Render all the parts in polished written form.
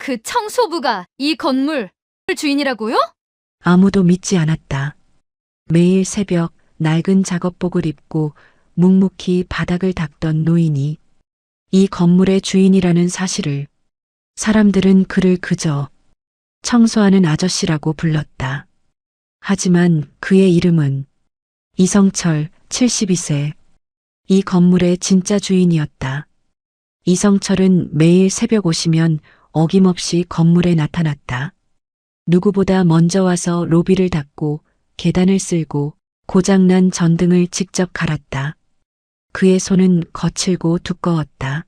그 청소부가 이 건물 주인이라고요? 아무도 믿지 않았다. 매일 새벽 낡은 작업복을 입고 묵묵히 바닥을 닦던 노인이 이 건물의 주인이라는 사실을 사람들은 그를 그저 청소하는 아저씨라고 불렀다. 하지만 그의 이름은 이성철 72세. 이 건물의 진짜 주인이었다. 이성철은 매일 새벽 오시면 어김없이 건물에 나타났다. 누구보다 먼저 와서 로비를 닦고 계단을 쓸고 고장난 전등을 직접 갈았다. 그의 손은 거칠고 두꺼웠다.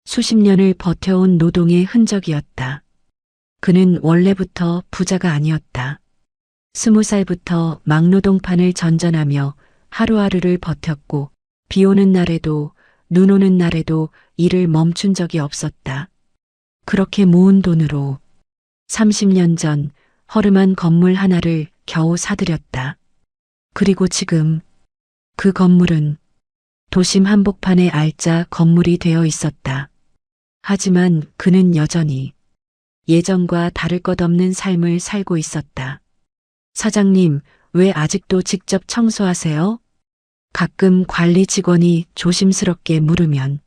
수십 년을 버텨온 노동의 흔적이었다. 그는 원래부터 부자가 아니었다. 20살부터 막노동판을 전전하며 하루하루를 버텼고 비 오는 날에도 눈 오는 날에도 일을 멈춘 적이 없었다. 그렇게 모은 돈으로 30년 전 허름한 건물 하나를 겨우 사들였다. 그리고 지금 그 건물은 도심 한복판의 알짜 건물이 되어 있었다. 하지만 그는 여전히 예전과 다를 것 없는 삶을 살고 있었다. 사장님, 왜 아직도 직접 청소하세요? 가끔 관리 직원이 조심스럽게 물으면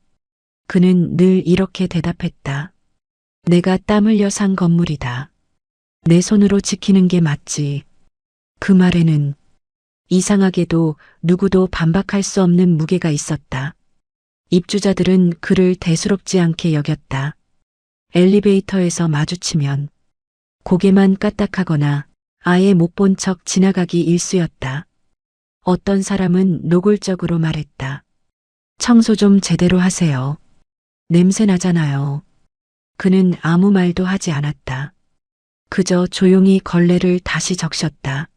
그는 늘 이렇게 대답했다. 내가 땀 흘려 산 건물이다. 내 손으로 지키는 게 맞지. 그 말에는 이상하게도 누구도 반박할 수 없는 무게가 있었다. 입주자들은 그를 대수롭지 않게 여겼다. 엘리베이터에서 마주치면 고개만 까딱하거나 아예 못 본 척 지나가기 일쑤였다. 어떤 사람은 노골적으로 말했다. 청소 좀 제대로 하세요. 냄새 나잖아요. 그는 아무 말도 하지 않았다. 그저 조용히 걸레를 다시 적셨다.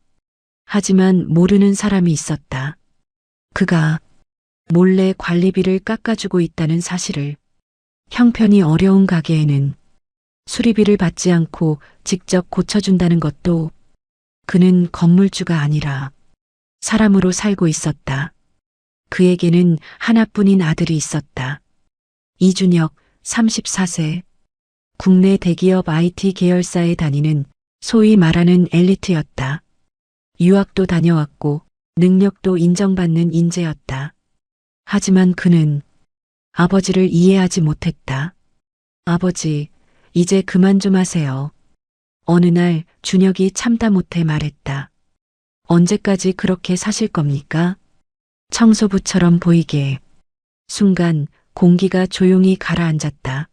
하지만 모르는 사람이 있었다. 그가 몰래 관리비를 깎아주고 있다는 사실을. 형편이 어려운 가게에는 수리비를 받지 않고 직접 고쳐준다는 것도. 그는 건물주가 아니라 사람으로 살고 있었다. 그에게는 하나뿐인 아들이 있었다. 이준혁 34세. 국내 대기업 IT 계열사에 다니는 소위 말하는 엘리트였다. 유학도 다녀왔고 능력도 인정받는 인재였다. 하지만 그는 아버지를 이해하지 못했다. 아버지, 이제 그만 좀 하세요. 어느 날 준혁이 참다 못해 말했다. 언제까지 그렇게 사실 겁니까? 청소부처럼 보이게. 순간 공기가 조용히 가라앉았다.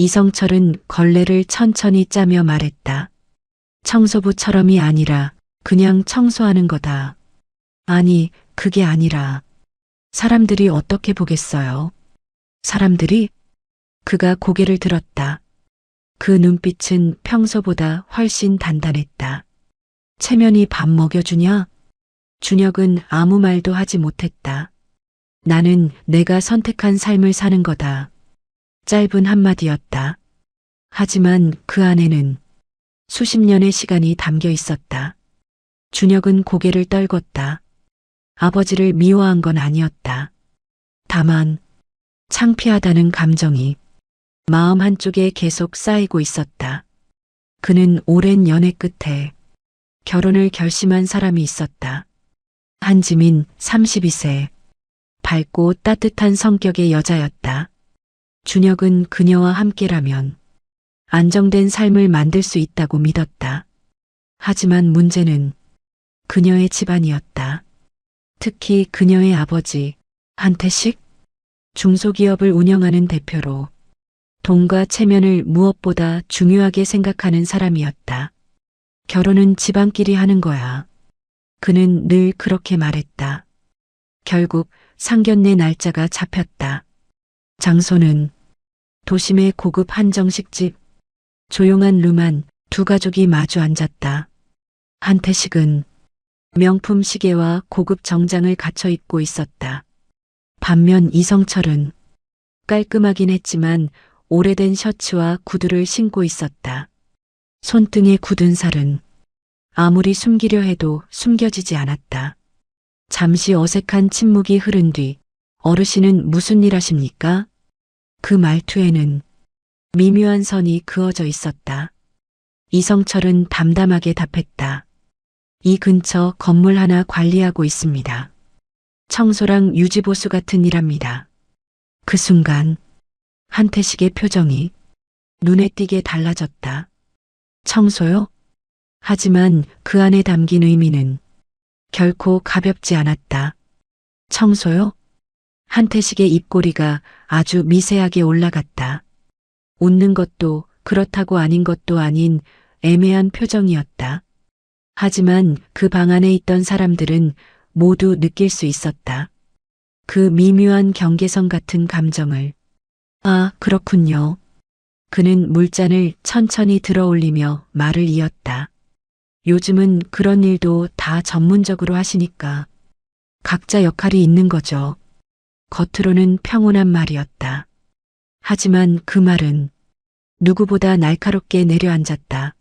이성철은 걸레를 천천히 짜며 말했다. 청소부처럼이 아니라 그냥 청소하는 거다. 아니, 그게 아니라 사람들이 어떻게 보겠어요? 사람들이? 그가 고개를 들었다. 그 눈빛은 평소보다 훨씬 단단했다. 체면이 밥 먹여주냐? 준혁은 아무 말도 하지 못했다. 나는 내가 선택한 삶을 사는 거다. 짧은 한마디였다. 하지만 그 안에는 수십 년의 시간이 담겨 있었다. 준혁은 고개를 떨궜다. 아버지를 미워한 건 아니었다. 다만 창피하다는 감정이 마음 한쪽에 계속 쌓이고 있었다. 그는 오랜 연애 끝에 결혼을 결심한 사람이 있었다. 한지민 32세. 밝고 따뜻한 성격의 여자였다. 준혁은 그녀와 함께라면 안정된 삶을 만들 수 있다고 믿었다. 하지만 문제는 그녀의 집안이었다. 특히 그녀의 아버지, 한태식, 중소기업을 운영하는 대표로 돈과 체면을 무엇보다 중요하게 생각하는 사람이었다. 결혼은 집안끼리 하는 거야. 그는 늘 그렇게 말했다. 결국 상견례 날짜가 잡혔다. 장소는 도심의 고급 한정식집. 조용한 룸안 두 가족이 마주 앉았다. 한태식은 명품 시계와 고급 정장을 갖춰 입고 있었다. 반면 이성철은 깔끔하긴 했지만 오래된 셔츠와 구두를 신고 있었다. 손등에 굳은 살은 아무리 숨기려 해도 숨겨지지 않았다. 잠시 어색한 침묵이 흐른 뒤 어르신은 무슨 일 하십니까? 그 말투에는 미묘한 선이 그어져 있었다. 이성철은 담담하게 답했다. 이 근처 건물 하나 관리하고 있습니다. 청소랑 유지보수 같은 일합니다. 그 순간 한태식의 표정이 눈에 띄게 달라졌다. 청소요? 하지만 그 안에 담긴 의미는 결코 가볍지 않았다. 청소요? 한태식의 입꼬리가 아주 미세하게 올라갔다. 웃는 것도 그렇다고 아닌 것도 아닌 애매한 표정이었다. 하지만 그 방 안에 있던 사람들은 모두 느낄 수 있었다. 그 미묘한 경계선 같은 감정을. 아, 그렇군요. 그는 물잔을 천천히 들어 올리며 말을 이었다. 요즘은 그런 일도 다 전문적으로 하시니까 각자 역할이 있는 거죠. 겉으로는 평온한 말이었다. 하지만 그 말은 누구보다 날카롭게 내려앉았다.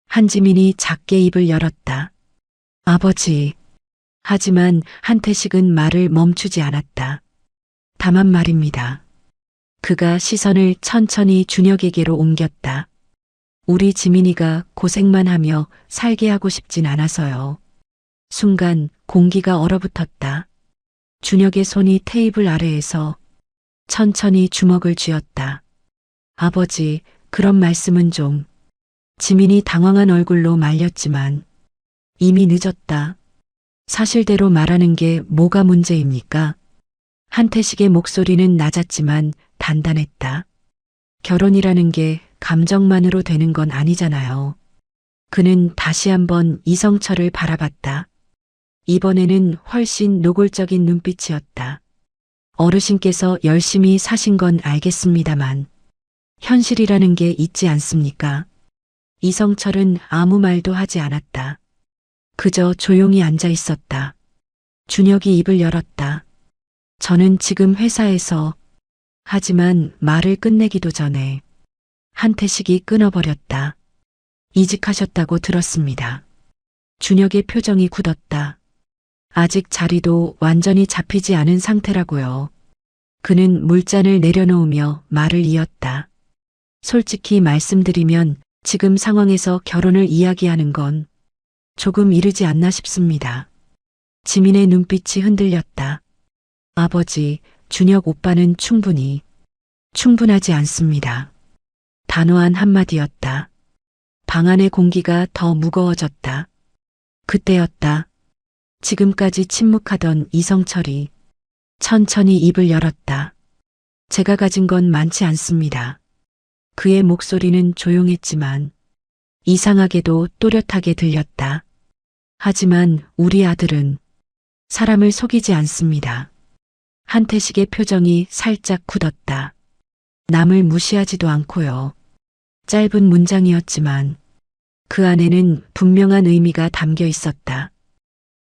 한지민이 작게 입을 열었다. 아버지. 하지만 한태식은 말을 멈추지 않았다. 다만 말입니다. 그가 시선을 천천히 준혁에게로 옮겼다. 우리 지민이가 고생만 하며 살게 하고 싶진 않아서요. 순간 공기가 얼어붙었다. 준혁의 손이 테이블 아래에서 천천히 주먹을 쥐었다. 아버지, 그런 말씀은 좀. 지민이 당황한 얼굴로 말렸지만 이미 늦었다. 사실대로 말하는 게 뭐가 문제입니까? 한태식의 목소리는 낮았지만 단단했다. 결혼이라는 게 감정만으로 되는 건 아니잖아요. 그는 다시 한번 이성철을 바라봤다. 이번에는 훨씬 노골적인 눈빛이었다. 어르신께서 열심히 사신 건 알겠습니다만 현실이라는 게 있지 않습니까? 이성철은 아무 말도 하지 않았다. 그저 조용히 앉아 있었다. 준혁이 입을 열었다. 저는 지금 회사에서. 하지만 말을 끝내기도 전에 한태식이 끊어버렸다. 이직하셨다고 들었습니다. 준혁의 표정이 굳었다. 아직 자리도 완전히 잡히지 않은 상태라고요. 그는 물잔을 내려놓으며 말을 이었다. 솔직히 말씀드리면 지금 상황에서 결혼을 이야기하는 건 조금 이르지 않나 싶습니다. 지민의 눈빛이 흔들렸다. 아버지, 준혁 오빠는 충분하지 않습니다. 단호한 한마디였다. 방 안의 공기가 더 무거워졌다. 그때였다. 지금까지 침묵하던 이성철이 천천히 입을 열었다. 제가 가진 건 많지 않습니다. 그의 목소리는 조용했지만 이상하게도 또렷하게 들렸다. 하지만 우리 아들은 사람을 속이지 않습니다. 한태식의 표정이 살짝 굳었다. 남을 무시하지도 않고요. 짧은 문장이었지만 그 안에는 분명한 의미가 담겨 있었다.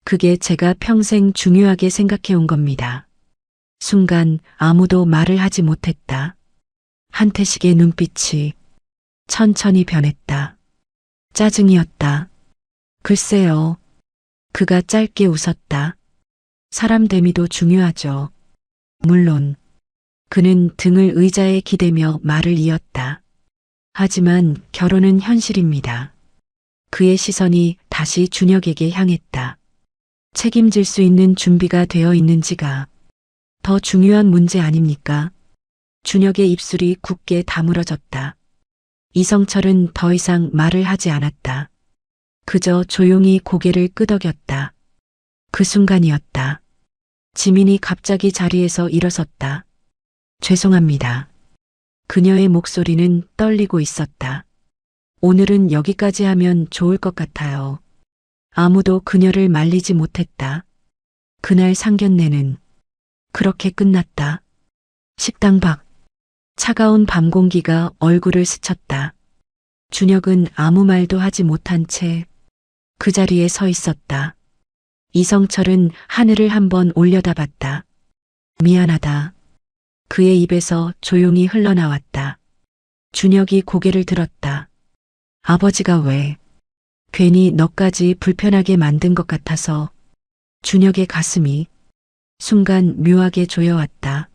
그게 제가 평생 중요하게 생각해온 겁니다. 순간 아무도 말을 하지 못했다. 한태식의 눈빛이 천천히 변했다. 짜증이었다. 글쎄요. 그가 짧게 웃었다. 사람 대미도 중요하죠. 물론. 그는 등을 의자에 기대며 말을 이었다. 하지만 결혼은 현실입니다. 그의 시선이 다시 준혁에게 향했다. 책임질 수 있는 준비가 되어 있는지가 더 중요한 문제 아닙니까? 준혁의 입술이 굳게 다물어졌다. 이성철은 더 이상 말을 하지 않았다. 그저 조용히 고개를 끄덕였다. 그 순간이었다. 지민이 갑자기 자리에서 일어섰다. 죄송합니다. 그녀의 목소리는 떨리고 있었다. 오늘은 여기까지 하면 좋을 것 같아요. 아무도 그녀를 말리지 못했다. 그날 상견례는 그렇게 끝났다. 식당 밖. 차가운 밤 공기가 얼굴을 스쳤다. 준혁은 아무 말도 하지 못한 채 그 자리에 서 있었다. 이성철은 하늘을 한번 올려다봤다. 미안하다. 그의 입에서 조용히 흘러나왔다. 준혁이 고개를 들었다. 아버지가 왜? 괜히 너까지 불편하게 만든 것 같아서. 준혁의 가슴이 순간 묘하게 조여왔다.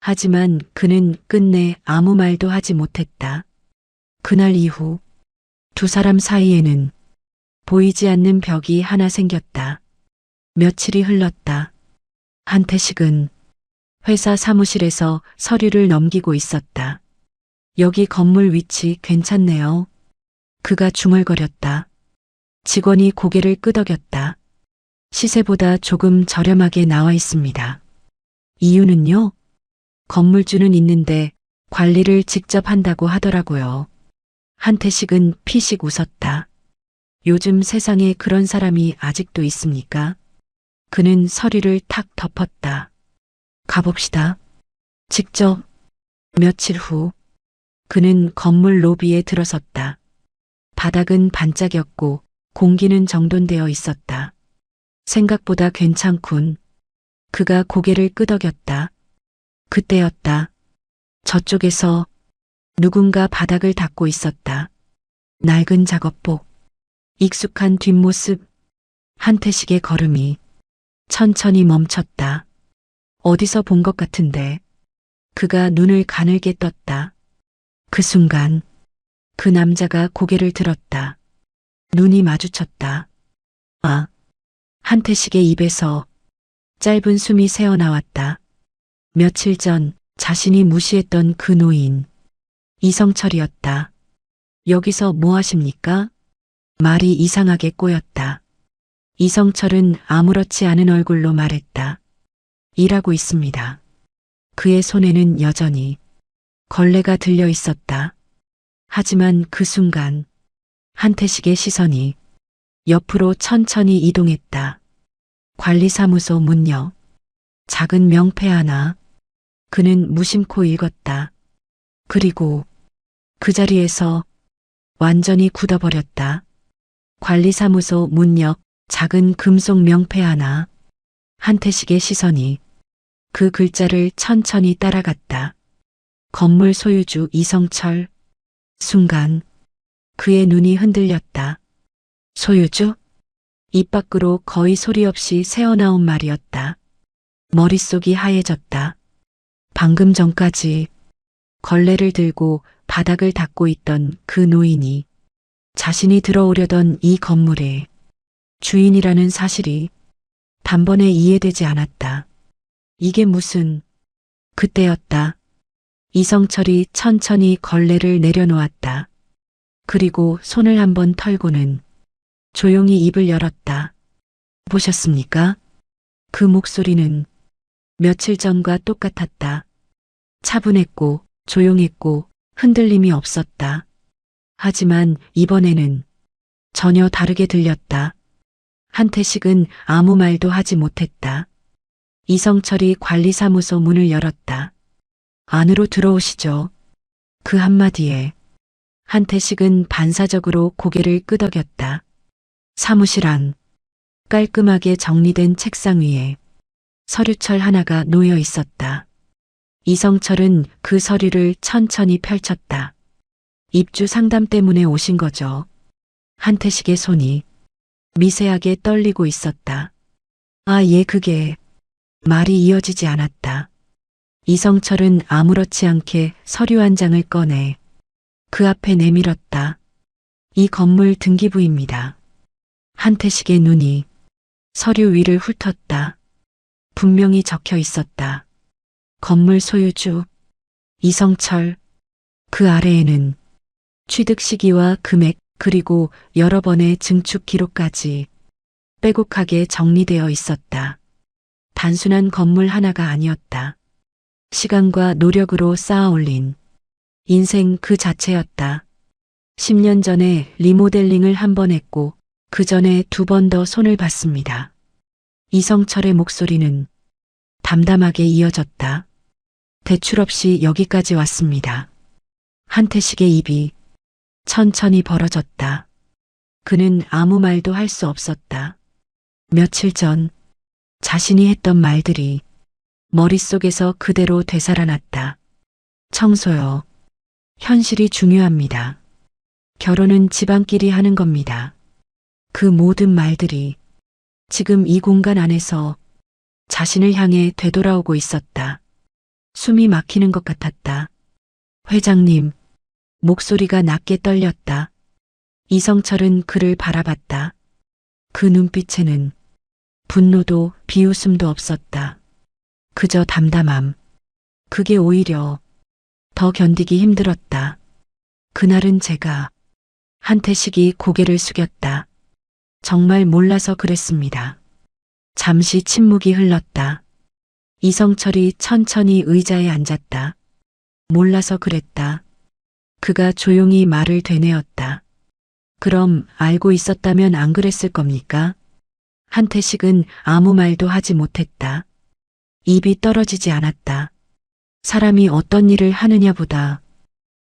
하지만 그는 끝내 아무 말도 하지 못했다. 그날 이후 두 사람 사이에는 보이지 않는 벽이 하나 생겼다. 며칠이 흘렀다. 한태식은 회사 사무실에서 서류를 넘기고 있었다. 여기 건물 위치 괜찮네요. 그가 중얼거렸다. 직원이 고개를 끄덕였다. 시세보다 조금 저렴하게 나와 있습니다. 이유는요? 건물주는 있는데 관리를 직접 한다고 하더라고요. 한태식은 피식 웃었다. 요즘 세상에 그런 사람이 아직도 있습니까? 그는 서류를 탁 덮었다. 가봅시다. 직접. 며칠 후 그는 건물 로비에 들어섰다. 바닥은 반짝였고 공기는 정돈되어 있었다. 생각보다 괜찮군. 그가 고개를 끄덕였다. 그때였다. 저쪽에서 누군가 바닥을 닦고 있었다. 낡은 작업복, 익숙한 뒷모습, 한태식의 걸음이 천천히 멈췄다. 어디서 본 것 같은데. 그가 눈을 가늘게 떴다. 그 순간 그 남자가 고개를 들었다. 눈이 마주쳤다. 아, 한태식의 입에서 짧은 숨이 새어나왔다. 며칠 전 자신이 무시했던 그 노인, 이성철이었다. 여기서 뭐 하십니까? 말이 이상하게 꼬였다. 이성철은 아무렇지 않은 얼굴로 말했다. 일하고 있습니다. 그의 손에는 여전히 걸레가 들려 있었다. 하지만 그 순간 한태식의 시선이 옆으로 천천히 이동했다. 관리사무소 문역. 작은 명패 하나. 그는 무심코 읽었다. 그리고 그 자리에서 완전히 굳어버렸다. 관리사무소 문역. 작은 금속 명패 하나. 한태식의 시선이 그 글자를 천천히 따라갔다. 건물 소유주 이성철. 순간 그의 눈이 흔들렸다. 소유주? 입 밖으로 거의 소리 없이 새어나온 말이었다. 머릿속이 하얘졌다. 방금 전까지 걸레를 들고 바닥을 닦고 있던 그 노인이 자신이 들어오려던 이 건물의 주인이라는 사실이 단번에 이해되지 않았다. 이게 무슨... 그때였다. 이성철이 천천히 걸레를 내려놓았다. 그리고 손을 한번 털고는 조용히 입을 열었다. 보셨습니까? 그 목소리는 며칠 전과 똑같았다. 차분했고 조용했고 흔들림이 없었다. 하지만 이번에는 전혀 다르게 들렸다. 한태식은 아무 말도 하지 못했다. 이성철이 관리사무소 문을 열었다. 안으로 들어오시죠. 그 한마디에 한태식은 반사적으로 고개를 끄덕였다. 사무실 안. 깔끔하게 정리된 책상 위에 서류철 하나가 놓여 있었다. 이성철은 그 서류를 천천히 펼쳤다. 입주 상담 때문에 오신 거죠. 한태식의 손이 미세하게 떨리고 있었다. 아, 예, 그게... 말이 이어지지 않았다. 이성철은 아무렇지 않게 서류 한 장을 꺼내 그 앞에 내밀었다. 이 건물 등기부입니다. 한태식의 눈이 서류 위를 훑었다. 분명히 적혀 있었다. 건물 소유주 이성철. 그 아래에는 취득 시기와 금액 그리고 여러 번의 증축 기록까지 빼곡하게 정리되어 있었다. 단순한 건물 하나가 아니었다. 시간과 노력으로 쌓아 올린 인생 그 자체였다. 10년 전에 리모델링을 한 번 했고 그 전에 2번 더 손을 봤습니다. 이성철의 목소리는 담담하게 이어졌다. 대출 없이 여기까지 왔습니다. 한태식의 입이 천천히 벌어졌다. 그는 아무 말도 할 수 없었다. 며칠 전 자신이 했던 말들이 머릿속에서 그대로 되살아났다. 청소요. 현실이 중요합니다. 결혼은 집안끼리 하는 겁니다. 그 모든 말들이 지금 이 공간 안에서 자신을 향해 되돌아오고 있었다. 숨이 막히는 것 같았다. 회장님, 목소리가 낮게 떨렸다. 이성철은 그를 바라봤다. 그 눈빛에는 분노도 비웃음도 없었다. 그저 담담함. 그게 오히려 더 견디기 힘들었다. 그날은 제가 한태식이 고개를 숙였다. 정말 몰라서 그랬습니다. 잠시 침묵이 흘렀다. 이성철이 천천히 의자에 앉았다. 몰라서 그랬다. 그가 조용히 말을 되뇌었다. 그럼 알고 있었다면 안 그랬을 겁니까? 한태식은 아무 말도 하지 못했다. 입이 떨어지지 않았다. 사람이 어떤 일을 하느냐보다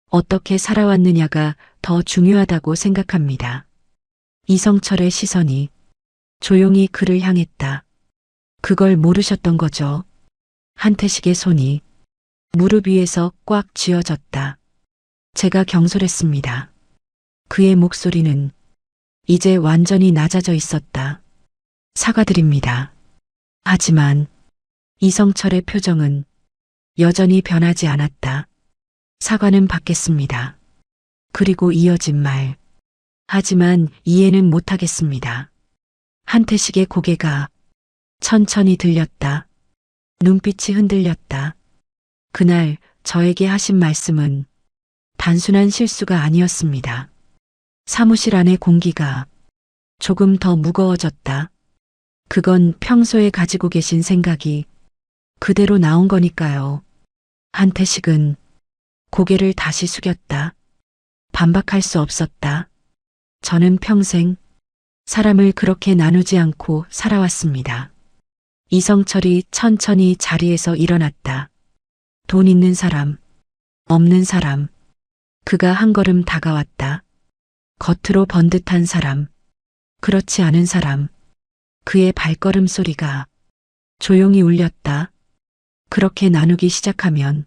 어떻게 살아왔느냐가 더 중요하다고 생각합니다. 이성철의 시선이 조용히 그를 향했다. 그걸 모르셨던 거죠. 한태식의 손이 무릎 위에서 꽉 쥐어졌다. 제가 경솔했습니다. 그의 목소리는 이제 완전히 낮아져 있었다. 사과드립니다. 하지만 이성철의 표정은 여전히 변하지 않았다. 사과는 받겠습니다. 그리고 이어진 말. 하지만 이해는 못하겠습니다. 한태식의 고개가 천천히 들렸다. 눈빛이 흔들렸다. 그날 저에게 하신 말씀은 단순한 실수가 아니었습니다. 사무실 안의 공기가 조금 더 무거워졌다. 그건 평소에 가지고 계신 생각이 그대로 나온 거니까요. 한태식은 고개를 다시 숙였다. 반박할 수 없었다. 저는 평생 사람을 그렇게 나누지 않고 살아왔습니다. 이성철이 천천히 자리에서 일어났다. 돈 있는 사람, 없는 사람. 그가 한 걸음 다가왔다. 겉으로 번듯한 사람, 그렇지 않은 사람. 그의 발걸음 소리가 조용히 울렸다. 그렇게 나누기 시작하면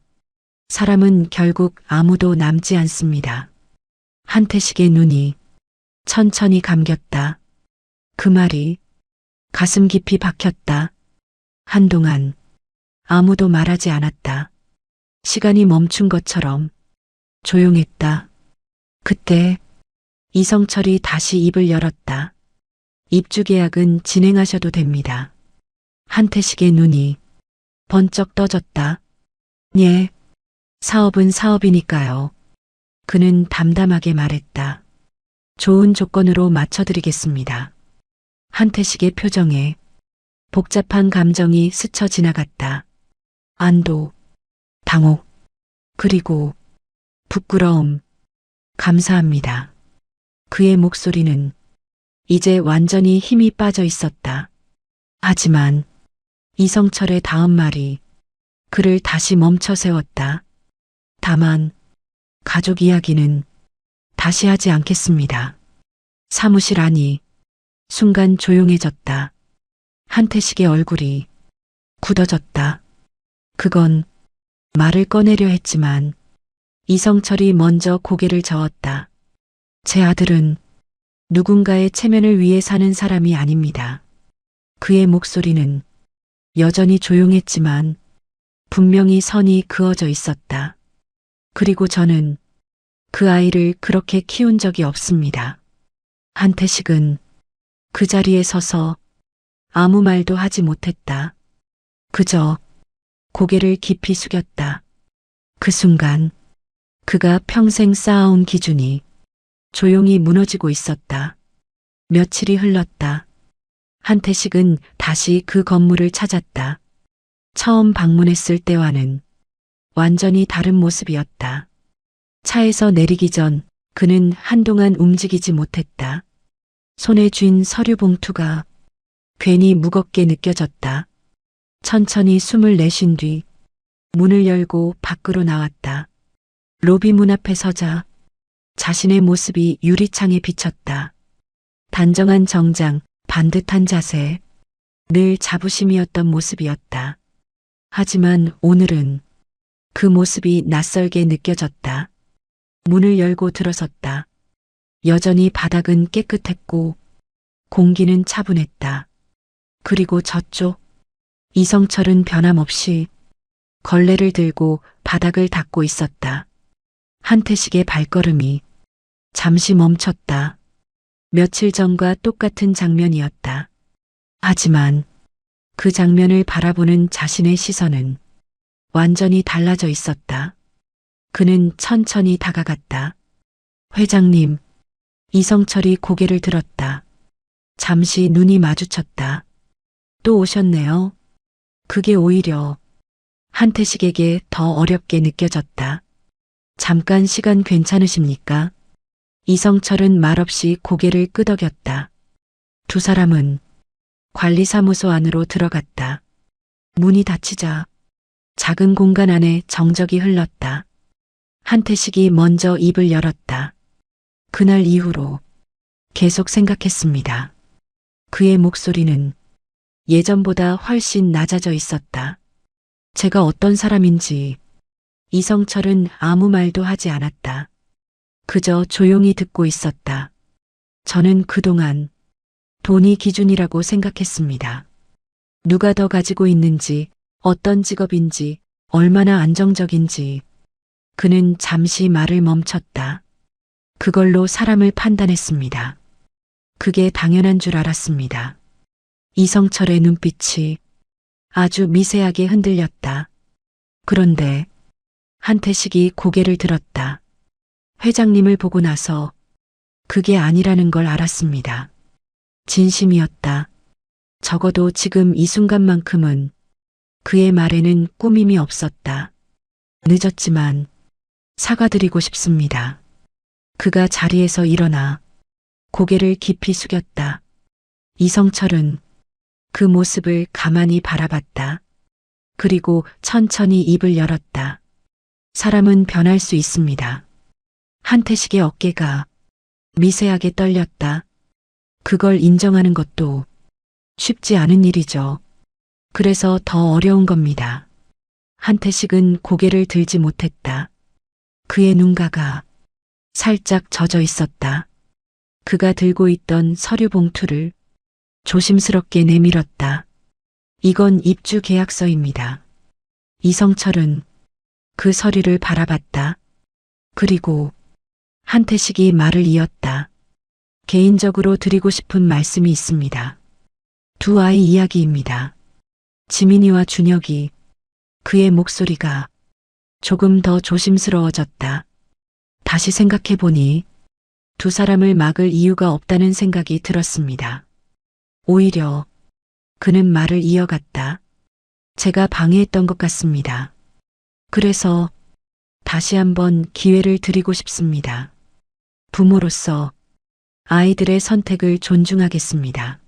사람은 결국 아무도 남지 않습니다. 한태식의 눈이 천천히 감겼다. 그 말이 가슴 깊이 박혔다. 한동안 아무도 말하지 않았다. 시간이 멈춘 것처럼 조용했다. 그때 이성철이 다시 입을 열었다. 입주 계약은 진행하셔도 됩니다. 한태식의 눈이 번쩍 떠졌다. 예, 사업은 사업이니까요. 그는 담담하게 말했다. 좋은 조건으로 맞춰드리겠습니다. 한태식의 표정에 복잡한 감정이 스쳐 지나갔다. 안도, 당혹, 그리고 부끄러움. 감사합니다. 그의 목소리는 이제 완전히 힘이 빠져 있었다. 하지만 이성철의 다음 말이 그를 다시 멈춰 세웠다. 다만 가족 이야기는 다시 하지 않겠습니다. 사무실 안이 순간 조용해졌다. 한태식의 얼굴이 굳어졌다. 그건 말을 꺼내려 했지만 이성철이 먼저 고개를 저었다. 제 아들은 누군가의 체면을 위해 사는 사람이 아닙니다. 그의 목소리는 여전히 조용했지만 분명히 선이 그어져 있었다. 그리고 저는 그 아이를 그렇게 키운 적이 없습니다. 한태식은 그 자리에 서서 아무 말도 하지 못했다. 그저 고개를 깊이 숙였다. 그 순간 그가 평생 쌓아온 기준이 조용히 무너지고 있었다. 며칠이 흘렀다. 한태식은 다시 그 건물을 찾았다. 처음 방문했을 때와는 완전히 다른 모습이었다. 차에서 내리기 전 그는 한동안 움직이지 못했다. 손에 쥔 서류 봉투가 괜히 무겁게 느껴졌다. 천천히 숨을 내쉰 뒤 문을 열고 밖으로 나왔다. 로비 문 앞에 서자 자신의 모습이 유리창에 비쳤다. 단정한 정장, 반듯한 자세, 늘 자부심이었던 모습이었다. 하지만 오늘은 그 모습이 낯설게 느껴졌다. 문을 열고 들어섰다. 여전히 바닥은 깨끗했고 공기는 차분했다. 그리고 저쪽 이성철은 변함없이 걸레를 들고 바닥을 닦고 있었다. 한태식의 발걸음이 잠시 멈췄다. 며칠 전과 똑같은 장면이었다. 하지만 그 장면을 바라보는 자신의 시선은 완전히 달라져 있었다. 그는 천천히 다가갔다. 회장님, 이성철이 고개를 들었다. 잠시 눈이 마주쳤다. 또 오셨네요. 그게 오히려 한태식에게 더 어렵게 느껴졌다. 잠깐 시간 괜찮으십니까? 이성철은 말없이 고개를 끄덕였다. 두 사람은 관리사무소 안으로 들어갔다. 문이 닫히자 작은 공간 안에 정적이 흘렀다. 한태식이 먼저 입을 열었다. 그날 이후로 계속 생각했습니다. 그의 목소리는 예전보다 훨씬 낮아져 있었다. 제가 어떤 사람인지 이성철은 아무 말도 하지 않았다. 그저 조용히 듣고 있었다. 저는 그동안 돈이 기준이라고 생각했습니다. 누가 더 가지고 있는지, 어떤 직업인지, 얼마나 안정적인지. 그는 잠시 말을 멈췄다. 그걸로 사람을 판단했습니다. 그게 당연한 줄 알았습니다. 이성철의 눈빛이 아주 미세하게 흔들렸다. 그런데 한태식이 고개를 들었다. 회장님을 보고 나서 그게 아니라는 걸 알았습니다. 진심이었다. 적어도 지금 이 순간만큼은 그의 말에는 꾸밈이 없었다. 늦었지만 사과드리고 싶습니다. 그가 자리에서 일어나 고개를 깊이 숙였다. 이성철은 그 모습을 가만히 바라봤다. 그리고 천천히 입을 열었다. 사람은 변할 수 있습니다. 한태식의 어깨가 미세하게 떨렸다. 그걸 인정하는 것도 쉽지 않은 일이죠. 그래서 더 어려운 겁니다. 한태식은 고개를 들지 못했다. 그의 눈가가 살짝 젖어 있었다. 그가 들고 있던 서류 봉투를 조심스럽게 내밀었다. 이건 입주 계약서입니다. 이성철은 그 서류를 바라봤다. 그리고 한태식이 말을 이었다. 개인적으로 드리고 싶은 말씀이 있습니다. 두 아이 이야기입니다. 지민이와 준혁이. 그의 목소리가 조금 더 조심스러워졌다. 다시 생각해보니 두 사람을 막을 이유가 없다는 생각이 들었습니다. 오히려 그는 말을 이어갔다. 제가 방해했던 것 같습니다. 그래서 다시 한번 기회를 드리고 싶습니다. 부모로서 아이들의 선택을 존중하겠습니다.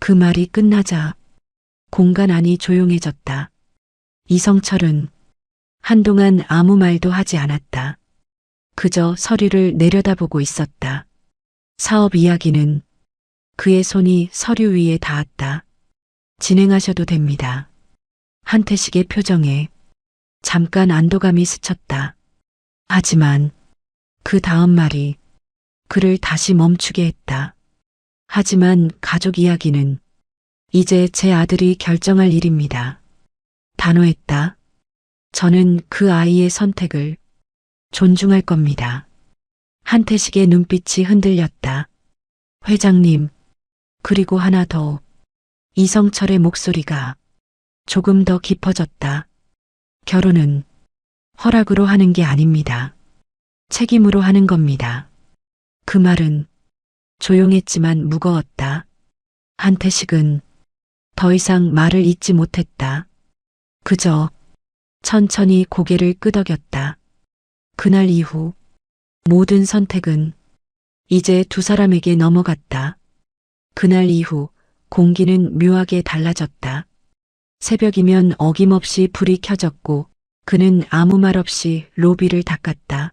그 말이 끝나자 공간 안이 조용해졌다. 이성철은 한동안 아무 말도 하지 않았다. 그저 서류를 내려다보고 있었다. 사업 이야기는 그의 손이 서류 위에 닿았다. 진행하셔도 됩니다. 한태식의 표정에 잠깐 안도감이 스쳤다. 하지만 그 다음 말이 그를 다시 멈추게 했다. 하지만 가족 이야기는 이제 제 아들이 결정할 일입니다. 단호했다. 저는 그 아이의 선택을 존중할 겁니다. 한태식의 눈빛이 흔들렸다. 회장님, 그리고 하나 더. 이성철의 목소리가 조금 더 깊어졌다. 결혼은 허락으로 하는 게 아닙니다. 책임으로 하는 겁니다. 그 말은 조용했지만 무거웠다. 한태식은 더 이상 말을 잇지 못했다. 그저 천천히 고개를 끄덕였다. 그날 이후 모든 선택은 이제 두 사람에게 넘어갔다. 그날 이후 공기는 묘하게 달라졌다. 새벽이면 어김없이 불이 켜졌고 그는 아무 말 없이 로비를 닦았다.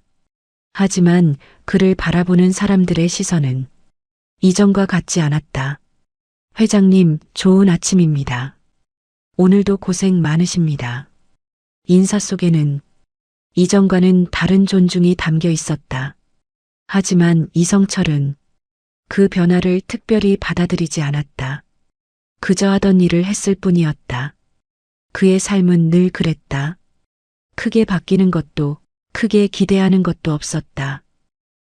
하지만 그를 바라보는 사람들의 시선은 이전과 같지 않았다. 회장님, 좋은 아침입니다. 오늘도 고생 많으십니다. 인사 속에는 이전과는 다른 존중이 담겨 있었다. 하지만 이성철은 그 변화를 특별히 받아들이지 않았다. 그저 하던 일을 했을 뿐이었다. 그의 삶은 늘 그랬다. 크게 바뀌는 것도 크게 기대하는 것도 없었다.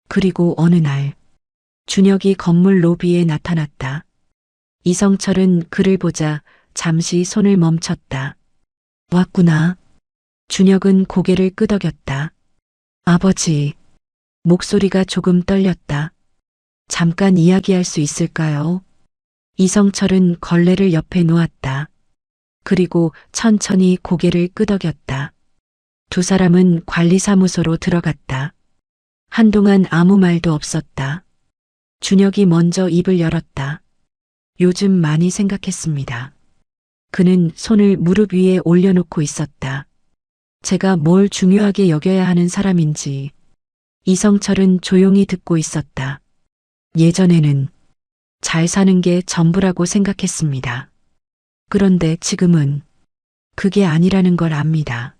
그리고 어느 날 준혁이 건물 로비에 나타났다. 이성철은 그를 보자 잠시 손을 멈췄다. 왔구나. 준혁은 고개를 끄덕였다. 아버지. 목소리가 조금 떨렸다. 잠깐 이야기할 수 있을까요? 이성철은 걸레를 옆에 놓았다. 그리고 천천히 고개를 끄덕였다. 두 사람은 관리사무소로 들어갔다. 한동안 아무 말도 없었다. 준혁이 먼저 입을 열었다. 요즘 많이 생각했습니다. 그는 손을 무릎 위에 올려놓고 있었다. 제가 뭘 중요하게 여겨야 하는 사람인지. 이성철은 조용히 듣고 있었다. 예전에는 잘 사는 게 전부라고 생각했습니다. 그런데 지금은 그게 아니라는 걸 압니다.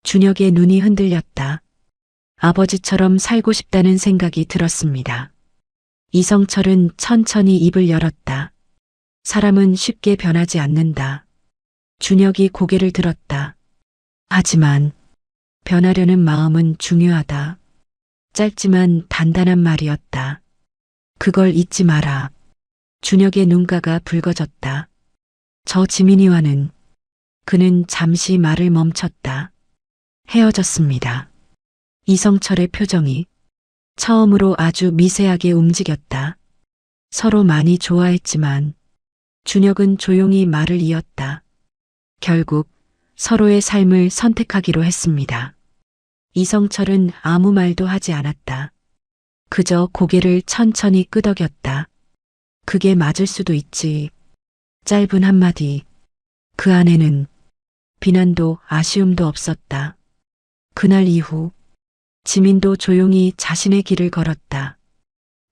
준혁의 눈이 흔들렸다. 아버지처럼 살고 싶다는 생각이 들었습니다. 이성철은 천천히 입을 열었다. 사람은 쉽게 변하지 않는다. 준혁이 고개를 들었다. 하지만 변하려는 마음은 중요하다. 짧지만 단단한 말이었다. 그걸 잊지 마라. 준혁의 눈가가 붉어졌다. 저 지민이와는 그는 잠시 말을 멈췄다. 헤어졌습니다. 이성철의 표정이 처음으로 아주 미세하게 움직였다. 서로 많이 좋아했지만 준혁은 조용히 말을 이었다. 결국 서로의 삶을 선택하기로 했습니다. 이성철은 아무 말도 하지 않았다. 그저 고개를 천천히 끄덕였다. 그게 맞을 수도 있지. 짧은 한마디. 그 안에는 비난도 아쉬움도 없었다. 그날 이후 지민도 조용히 자신의 길을 걸었다.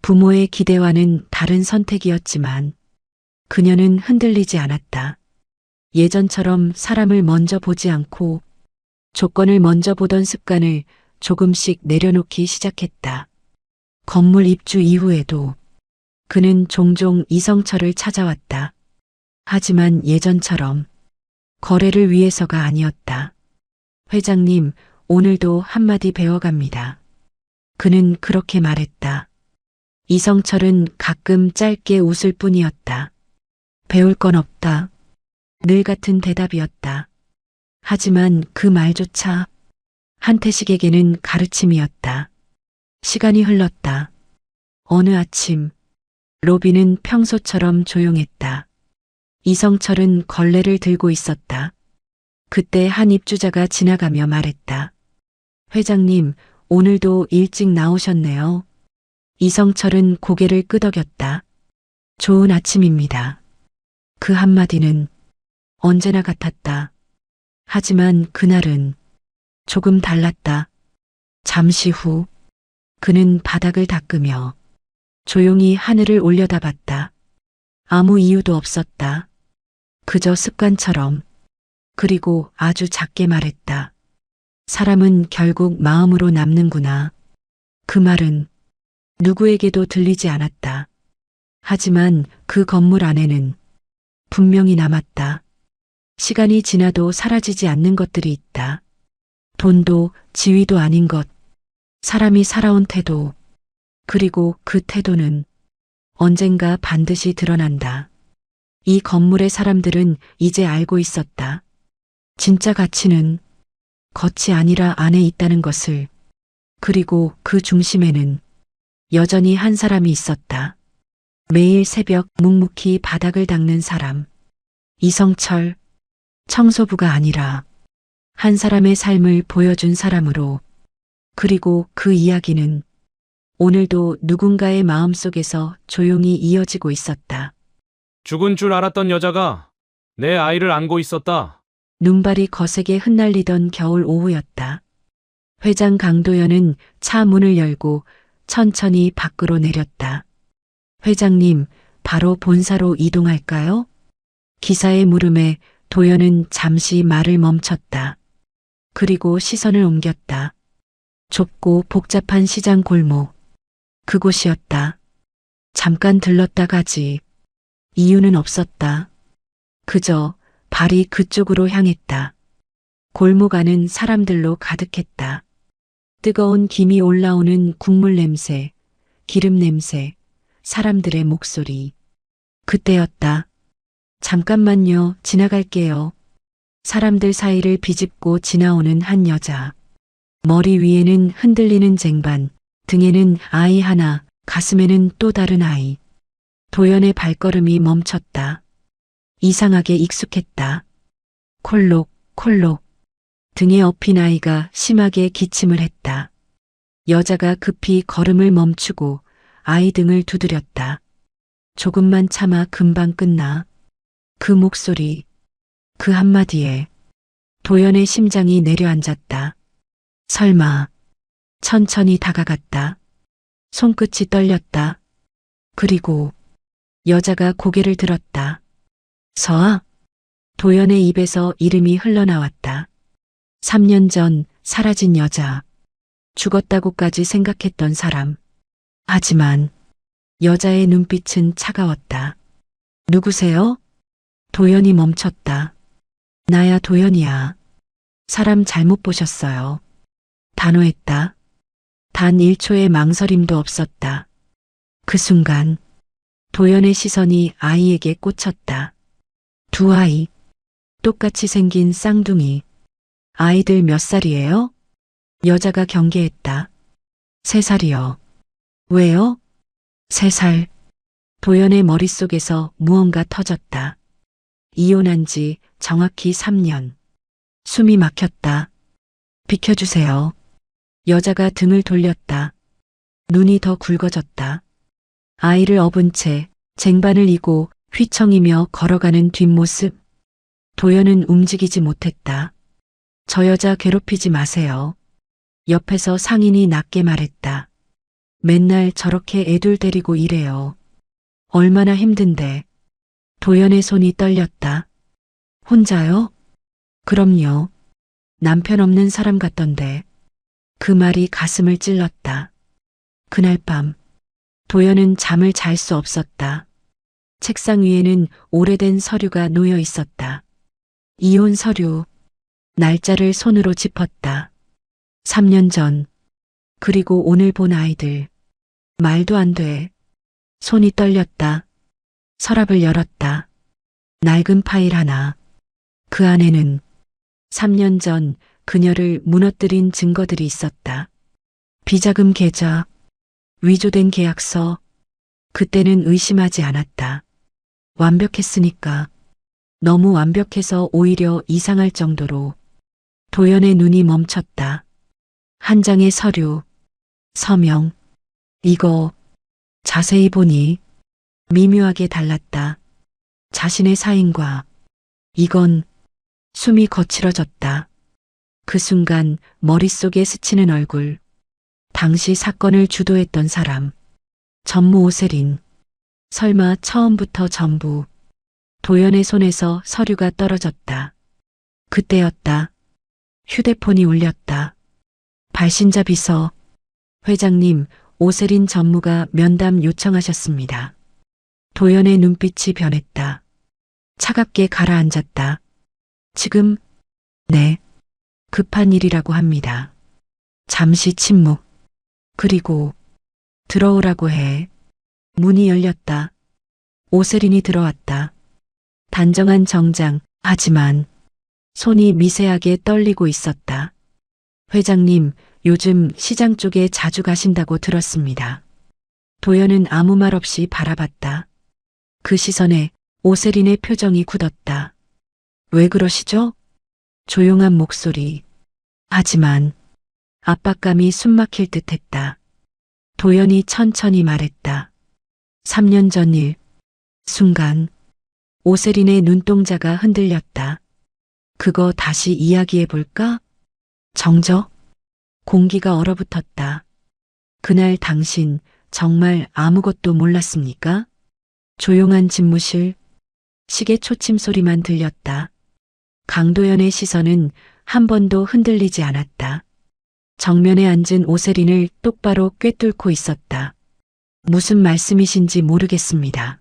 부모의 기대와는 다른 선택이었지만 그녀는 흔들리지 않았다. 예전처럼 사람을 먼저 보지 않고 조건을 먼저 보던 습관을 조금씩 내려놓기 시작했다. 건물 입주 이후에도 그는 종종 이성철을 찾아왔다. 하지만 예전처럼 거래를 위해서가 아니었다. 회장님, 오늘도 한마디 배워갑니다. 그는 그렇게 말했다. 이성철은 가끔 짧게 웃을 뿐이었다. 배울 건 없다. 늘 같은 대답이었다. 하지만 그 말조차 한태식에게는 가르침이었다. 시간이 흘렀다. 어느 아침 로비는 평소처럼 조용했다. 이성철은 걸레를 들고 있었다. 그때 한 입주자가 지나가며 말했다. 회장님, 오늘도 일찍 나오셨네요. 이성철은 고개를 끄덕였다. 좋은 아침입니다. 그 한마디는 언제나 같았다. 하지만 그날은 조금 달랐다. 잠시 후 그는 바닥을 닦으며 조용히 하늘을 올려다봤다. 아무 이유도 없었다. 그저 습관처럼. 그리고 아주 작게 말했다. 사람은 결국 마음으로 남는구나. 그 말은 누구에게도 들리지 않았다. 하지만 그 건물 안에는 분명히 남았다. 시간이 지나도 사라지지 않는 것들이 있다. 돈도 지위도 아닌 것, 사람이 살아온 태도, 그리고 그 태도는 언젠가 반드시 드러난다. 이 건물의 사람들은 이제 알고 있었다. 진짜 가치는 겉이 아니라 안에 있다는 것을. 그리고 그 중심에는 여전히 한 사람이 있었다. 매일 새벽 묵묵히 바닥을 닦는 사람. 이성철. 청소부가 아니라 한 사람의 삶을 보여준 사람으로. 그리고 그 이야기는 오늘도 누군가의 마음속에서 조용히 이어지고 있었다. 죽은 줄 알았던 여자가 내 아이를 안고 있었다. 눈발이 거세게 흩날리던 겨울 오후였다. 회장 강도연은 차 문을 열고 천천히 밖으로 내렸다. 회장님, 바로 본사로 이동할까요? 기사의 물음에 도연은 잠시 말을 멈췄다. 그리고 시선을 옮겼다. 좁고 복잡한 시장 골목. 그곳이었다. 잠깐 들렀다 가지. 이유는 없었다. 그저 발이 그쪽으로 향했다. 골목 안은 사람들로 가득했다. 뜨거운 김이 올라오는 국물 냄새, 기름 냄새, 사람들의 목소리. 그때였다. 잠깐만요, 지나갈게요. 사람들 사이를 비집고 지나오는 한 여자. 머리 위에는 흔들리는 쟁반, 등에는 아이 하나, 가슴에는 또 다른 아이. 도연의 발걸음이 멈췄다. 이상하게 익숙했다. 콜록, 콜록. 등에 엎인 아이가 심하게 기침을 했다. 여자가 급히 걸음을 멈추고 아이 등을 두드렸다. 조금만 참아 금방 끝나. 그 목소리, 그 한마디에 도연의 심장이 내려앉았다. 설마. 천천히 다가갔다. 손끝이 떨렸다. 그리고 여자가 고개를 들었다. 서아. 도연의 입에서 이름이 흘러나왔다. 3년 전 사라진 여자. 죽었다고까지 생각했던 사람. 하지만 여자의 눈빛은 차가웠다. 누구세요? 도연이 멈췄다. 나야 도연이야. 사람 잘못 보셨어요. 단호했다. 단 1초의 망설임도 없었다. 그 순간 도연의 시선이 아이에게 꽂혔다. 두 아이. 똑같이 생긴 쌍둥이. 아이들 몇 살이에요? 여자가 경계했다. 3살이요. 왜요? 3살. 도연의 머릿속에서 무언가 터졌다. 이혼한 지 정확히 3년. 숨이 막혔다. 비켜주세요. 여자가 등을 돌렸다. 눈이 더 굵어졌다. 아이를 업은 채 쟁반을 이고 휘청이며 걸어가는 뒷모습. 도연은 움직이지 못했다. 저 여자 괴롭히지 마세요. 옆에서 상인이 낮게 말했다. 맨날 저렇게 애들 데리고 일해요. 얼마나 힘든데. 도연의 손이 떨렸다. 혼자요? 그럼요. 남편 없는 사람 같던데. 그 말이 가슴을 찔렀다. 그날 밤 도연은 잠을 잘 수 없었다. 책상 위에는 오래된 서류가 놓여 있었다. 이혼 서류. 날짜를 손으로 짚었다. 3년 전. 그리고 오늘 본 아이들. 말도 안 돼. 손이 떨렸다. 서랍을 열었다. 낡은 파일 하나. 그 안에는 3년 전 그녀를 무너뜨린 증거들이 있었다. 비자금 계좌, 위조된 계약서. 그때는 의심하지 않았다. 완벽했으니까. 너무 완벽해서 오히려 이상할 정도로. 도연의 눈이 멈췄다. 한 장의 서류, 서명. 이거 자세히 보니 미묘하게 달랐다. 자신의 사인과. 이건. 숨이 거칠어졌다. 그 순간 머릿속에 스치는 얼굴. 당시 사건을 주도했던 사람. 전무 오세린. 설마 처음부터 전부. 도연의 손에서 서류가 떨어졌다. 그때였다. 휴대폰이 울렸다. 발신자 비서. 회장님, 오세린 전무가 면담 요청하셨습니다. 도연의 눈빛이 변했다. 차갑게 가라앉았다. 지금? 네. 급한 일이라고 합니다. 잠시 침묵. 그리고 들어오라고 해. 문이 열렸다. 오세린이 들어왔다. 단정한 정장, 하지만 손이 미세하게 떨리고 있었다. 회장님, 요즘 시장 쪽에 자주 가신다고 들었습니다. 도연은 아무 말 없이 바라봤다. 그 시선에 오세린의 표정이 굳었다. 왜 그러시죠? 조용한 목소리. 하지만 압박감이 숨막힐 듯 했다. 도연이 천천히 말했다. 3년 전 일. 순간 오세린의 눈동자가 흔들렸다. 그거 다시 이야기해 볼까? 정적. 공기가 얼어붙었다. 그날 당신 정말 아무것도 몰랐습니까? 조용한 집무실. 시계 초침 소리만 들렸다. 강도연의 시선은 한 번도 흔들리지 않았다. 정면에 앉은 오세린을 똑바로 꿰뚫고 있었다. 무슨 말씀이신지 모르겠습니다.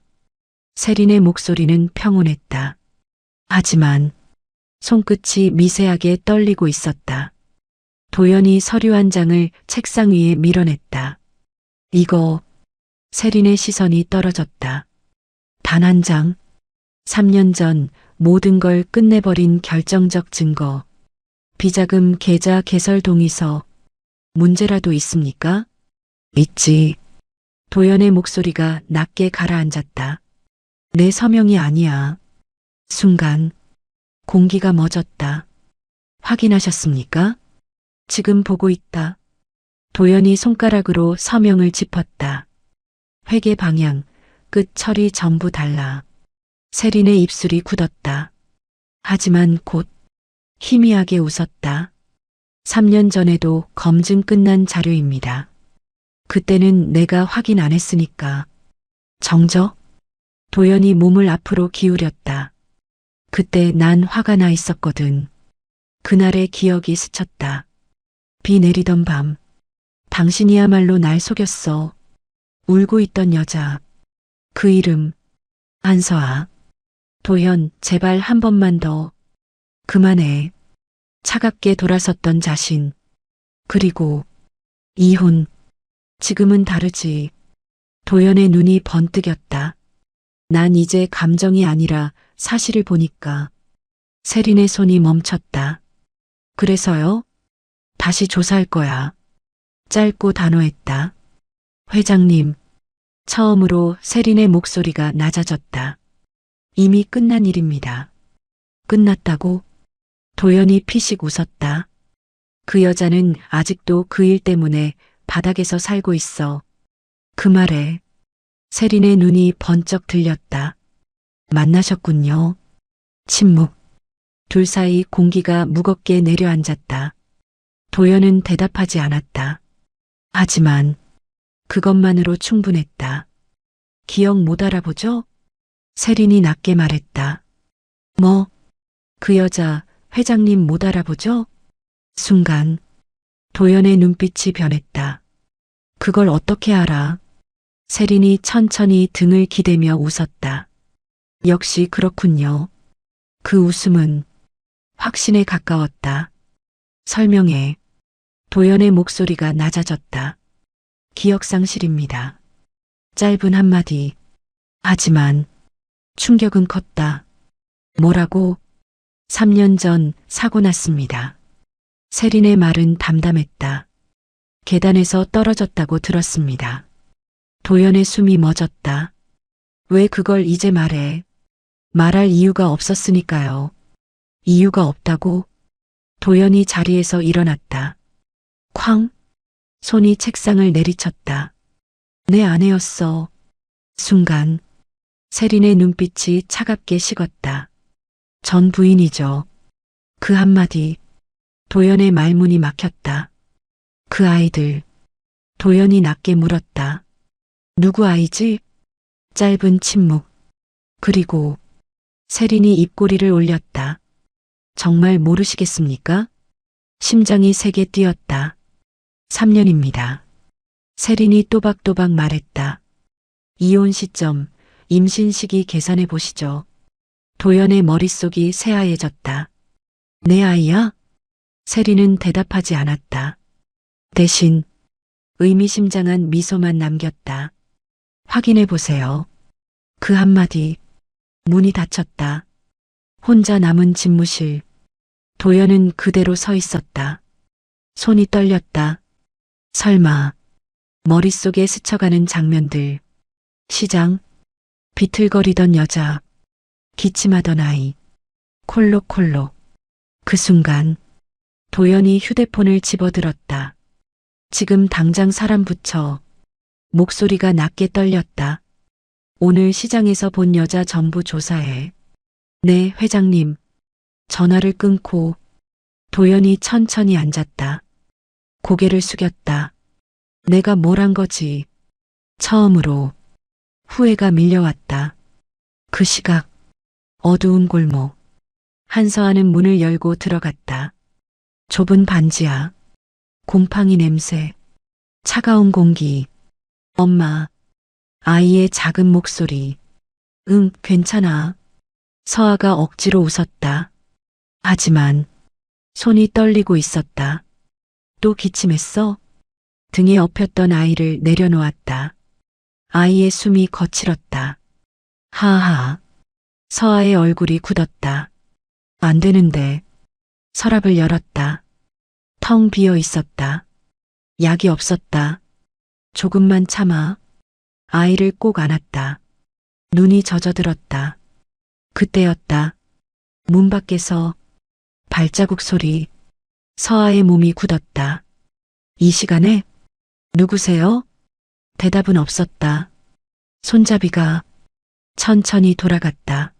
세린의 목소리는 평온했다. 하지만 손끝이 미세하게 떨리고 있었다. 도연이 서류 한 장을 책상 위에 밀어냈다. 이거, 세린의 시선이 떨어졌다. 단 한 장. 3년 전 모든 걸 끝내버린 결정적 증거. 비자금 계좌 개설 동의서. 문제라도 있습니까? 있지. 도연의 목소리가 낮게 가라앉았다. 내 서명이 아니야. 순간 공기가 멎었다. 확인하셨습니까? 지금 보고 있다. 도연이 손가락으로 서명을 짚었다. 회계 방향, 끝 처리 전부 달라. 세린의 입술이 굳었다. 하지만 곧 희미하게 웃었다. 3년 전에도 검증 끝난 자료입니다. 그때는 내가 확인 안 했으니까. 정적? 도연이 몸을 앞으로 기울였다. 그때 난 화가 나 있었거든. 그날의 기억이 스쳤다. 비 내리던 밤. 당신이야말로 날 속였어. 울고 있던 여자. 그 이름. 안서아. 도현, 제발 한 번만 더. 그만해. 차갑게 돌아섰던 자신. 그리고 이혼. 지금은 다르지. 도연의 눈이 번뜩였다. 난 이제 감정이 아니라 사실을 보니까. 세린의 손이 멈췄다. 그래서요? 다시 조사할 거야. 짧고 단호했다. 회장님. 처음으로 세린의 목소리가 낮아졌다. 이미 끝난 일입니다. 끝났다고? 도연이 피식 웃었다. 그 여자는 아직도 그 일 때문에 바닥에서 살고 있어. 그 말에 세린의 눈이 번쩍 들렸다. 만나셨군요. 침묵. 둘 사이 공기가 무겁게 내려앉았다. 도연은 대답하지 않았다. 하지만 그것만으로 충분했다. 기억 못 알아보죠? 세린이 낮게 말했다. 뭐? 그 여자 회장님 못 알아보죠? 순간 도연의 눈빛이 변했다. 그걸 어떻게 알아? 세린이 천천히 등을 기대며 웃었다. 역시 그렇군요. 그 웃음은 확신에 가까웠다. 설명해. 도연의 목소리가 낮아졌다. 기억상실입니다. 짧은 한마디. 하지만 충격은 컸다. 뭐라고? 3년 전 사고 났습니다. 세린의 말은 담담했다. 계단에서 떨어졌다고 들었습니다. 도연의 숨이 멎었다. 왜 그걸 이제 말해? 말할 이유가 없었으니까요. 이유가 없다고? 도연이 자리에서 일어났다. 쾅! 손이 책상을 내리쳤다. 내 아내였어. 순간 세린의 눈빛이 차갑게 식었다. 전 부인이죠. 그 한마디. 도연의 말문이 막혔다. 그 아이들. 도연이 낮게 물었다. 누구 아이지? 짧은 침묵. 그리고 세린이 입꼬리를 올렸다. 정말 모르시겠습니까? 심장이 세게 뛰었다. 3년입니다. 세린이 또박또박 말했다. 이혼 시점, 임신 시기 계산해 보시죠. 도연의 머릿속이 새하얘졌다. 내 아이야? 세린은 대답하지 않았다. 대신 의미심장한 미소만 남겼다. 확인해 보세요. 그 한마디. 문이 닫혔다. 혼자 남은 집무실. 도연은 그대로 서 있었다. 손이 떨렸다. 설마. 머릿속에 스쳐가는 장면들. 시장. 비틀거리던 여자. 기침하던 아이. 콜록콜록. 그 순간 도연이 휴대폰을 집어들었다. 지금 당장 사람 붙여. 목소리가 낮게 떨렸다. 오늘 시장에서 본 여자 전부 조사해. 네, 회장님. 전화를 끊고 도연이 천천히 앉았다. 고개를 숙였다. 내가 뭘 한 거지. 처음으로 후회가 밀려왔다. 그 시각. 어두운 골목. 한서아는 문을 열고 들어갔다. 좁은 반지하. 곰팡이 냄새. 차가운 공기. 엄마. 아이의 작은 목소리. 응, 괜찮아. 서아가 억지로 웃었다. 하지만 손이 떨리고 있었다. 또 기침했어? 등에 엎였던 아이를 내려놓았다. 아이의 숨이 거칠었다. 하하. 서아의 얼굴이 굳었다. 안 되는데. 서랍을 열었다. 텅 비어 있었다. 약이 없었다. 조금만 참아. 아이를 꼭 안았다. 눈이 젖어들었다. 그때였다. 문 밖에서 발자국 소리. 서아의 몸이 굳었다. 이 시간에? 누구세요? 대답은 없었다. 손잡이가 천천히 돌아갔다.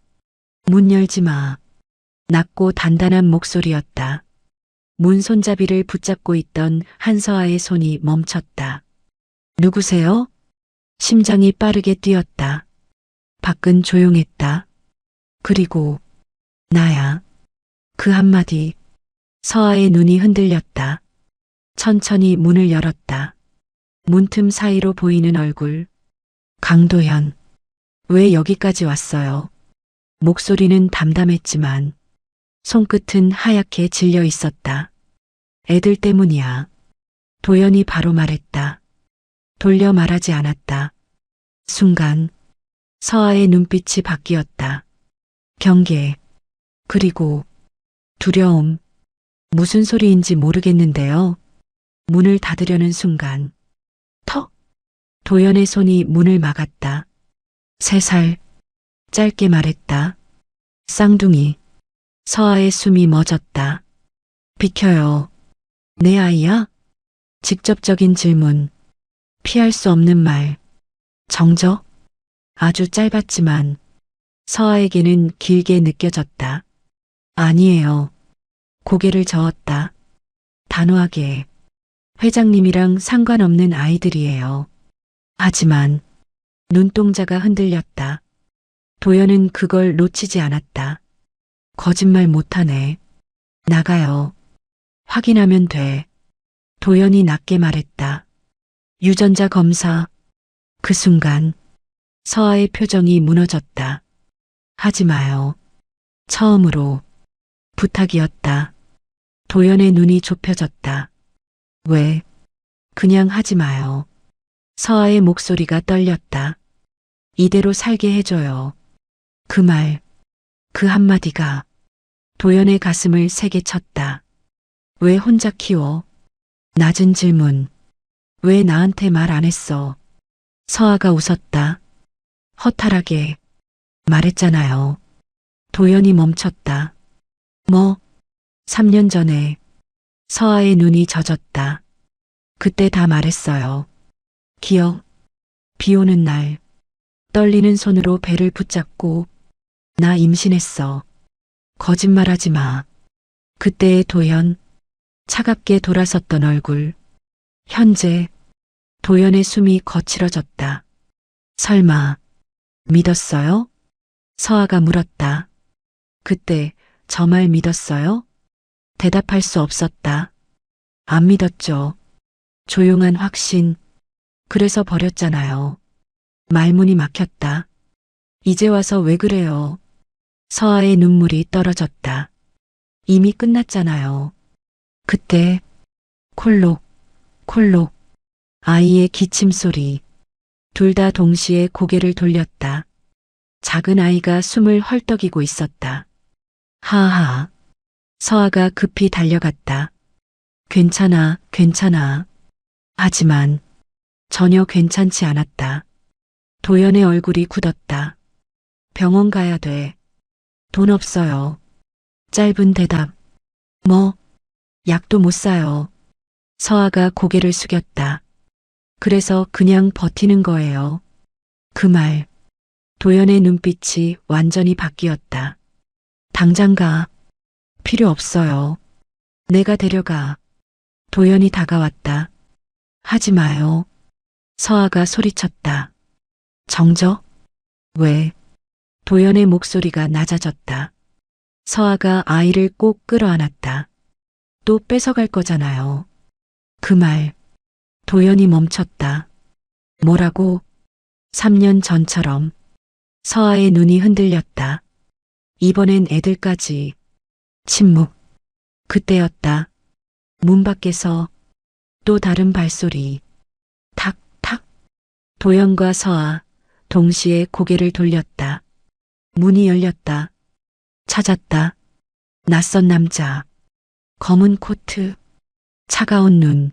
문 열지 마. 낮고 단단한 목소리였다. 문 손잡이를 붙잡고 있던 한서아의 손이 멈췄다. 누구세요? 심장이 빠르게 뛰었다. 밖은 조용했다. 그리고 나야. 그 한마디. 서아의 눈이 흔들렸다. 천천히 문을 열었다. 문틈 사이로 보이는 얼굴. 강도현. 왜 여기까지 왔어요? 목소리는 담담했지만 손끝은 하얗게 질려 있었다. 애들 때문이야. 도연이 바로 말했다. 돌려 말하지 않았다. 순간 서아의 눈빛이 바뀌었다. 경계. 그리고 두려움. 무슨 소리인지 모르겠는데요. 문을 닫으려는 순간 턱! 도연의 손이 문을 막았다. 3살. 짧게 말했다. 쌍둥이. 서아의 숨이 멎었다. 비켜요. 내 아이야? 직접적인 질문. 피할 수 없는 말. 정적? 아주 짧았지만 서아에게는 길게 느껴졌다. 아니에요. 고개를 저었다. 단호하게. 회장님이랑 상관없는 아이들이에요. 하지만 눈동자가 흔들렸다. 도연은 그걸 놓치지 않았다. 거짓말 못하네. 나가요. 확인하면 돼. 도연이 낮게 말했다. 유전자 검사. 그 순간 서아의 표정이 무너졌다. 하지 마요. 처음으로. 부탁이었다. 도연의 눈이 좁혀졌다. 왜? 그냥 하지 마요. 서아의 목소리가 떨렸다. 이대로 살게 해줘요. 그 말, 그 한마디가 도연의 가슴을 세게 쳤다. 왜 혼자 키워? 낮은 질문. 왜 나한테 말 안 했어? 서아가 웃었다. 허탈하게. 말했잖아요. 도연이 멈췄다. 뭐? 3년 전에. 서아의 눈이 젖었다. 그때 다 말했어요. 기억. 비 오는 날. 떨리는 손으로 배를 붙잡고 나 임신했어. 거짓말하지 마. 그때의 도연. 차갑게 돌아섰던 얼굴. 현재. 도연의 숨이 거칠어졌다. 설마 믿었어요? 서아가 물었다. 그때 저 말 믿었어요? 대답할 수 없었다. 안 믿었죠. 조용한 확신. 그래서 버렸잖아요. 말문이 막혔다. 이제 와서 왜 그래요? 서아의 눈물이 떨어졌다. 이미 끝났잖아요. 그때 콜록, 콜록. 아이의 기침 소리. 둘 다 동시에 고개를 돌렸다. 작은 아이가 숨을 헐떡이고 있었다. 하하. 서아가 급히 달려갔다. 괜찮아, 괜찮아. 하지만 전혀 괜찮지 않았다. 도연의 얼굴이 굳었다. 병원 가야 돼. 돈 없어요. 짧은 대답. 뭐? 약도 못 사요. 서아가 고개를 숙였다. 그래서 그냥 버티는 거예요. 그 말. 도연의 눈빛이 완전히 바뀌었다. 당장 가. 필요 없어요. 내가 데려가. 도연이 다가왔다. 하지 마요. 서아가 소리쳤다. 정적? 왜? 도연의 목소리가 낮아졌다. 서아가 아이를 꼭 끌어안았다. 또 뺏어갈 거잖아요. 그 말. 도연이 멈췄다. 뭐라고? 3년 전처럼. 서아의 눈이 흔들렸다. 이번엔 애들까지. 침묵. 그때였다. 문 밖에서 또 다른 발소리. 탁, 탁. 도연과 서아 동시에 고개를 돌렸다. 문이 열렸다. 찾았다. 낯선 남자. 검은 코트. 차가운 눈.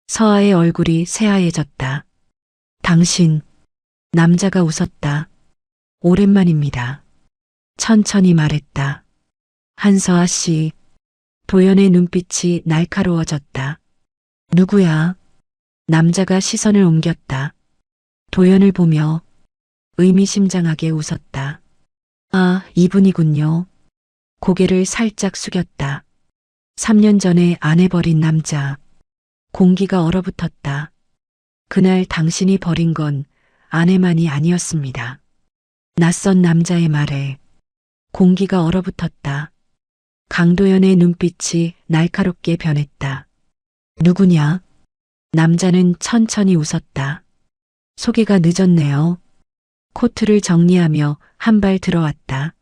서아의 얼굴이 새하얘졌다. 당신. 남자가 웃었다. 오랜만입니다. 천천히 말했다. 한서아 씨. 도연의 눈빛이 날카로워졌다. 누구야? 남자가 시선을 옮겼다. 도연을 보며 의미심장하게 웃었다. 아, 이분이군요. 고개를 살짝 숙였다. 3년 전에 아내 버린 남자. 공기가 얼어붙었다. 그날 당신이 버린 건 아내만이 아니었습니다. 낯선 남자의 말에 공기가 얼어붙었다. 강도연의 눈빛이 날카롭게 변했다. 누구냐? 남자는 천천히 웃었다. 소개가 늦었네요. 코트를 정리하며 한 발 들어왔다.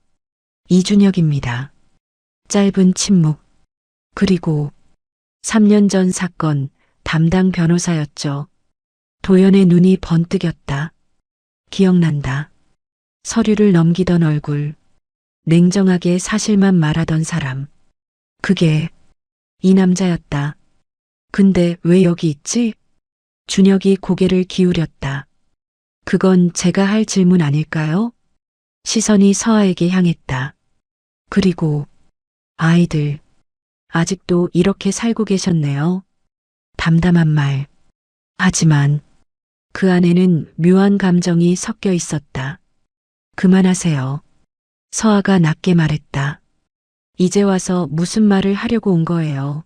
이준혁입니다. 짧은 침묵. 그리고 3년 전 사건 담당 변호사였죠. 도연의 눈이 번뜩였다. 기억난다. 서류를 넘기던 얼굴. 냉정하게 사실만 말하던 사람. 그게 이 남자였다. 근데 왜 여기 있지? 준혁이 고개를 기울였다. 그건 제가 할 질문 아닐까요? 시선이 서아에게 향했다. 그리고 아이들. 아직도 이렇게 살고 계셨네요. 담담한 말. 하지만 그 안에는 묘한 감정이 섞여 있었다. 그만하세요. 서아가 낮게 말했다. 이제 와서 무슨 말을 하려고 온 거예요.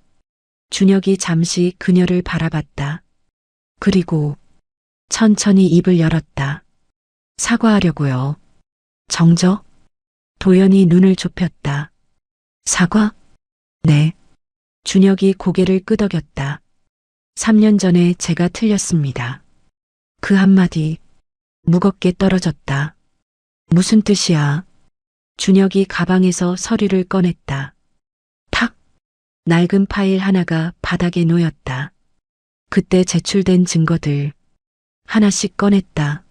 준혁이 잠시 그녀를 바라봤다. 그리고 천천히 입을 열었다. 사과하려고요. 정적? 도연이 눈을 좁혔다. 사과? 네. 준혁이 고개를 끄덕였다. 3년 전에 제가 틀렸습니다. 그 한마디 무겁게 떨어졌다. 무슨 뜻이야? 준혁이 가방에서 서류를 꺼냈다. 탁! 낡은 파일 하나가 바닥에 놓였다. 그때 제출된 증거들 하나씩 꺼냈다.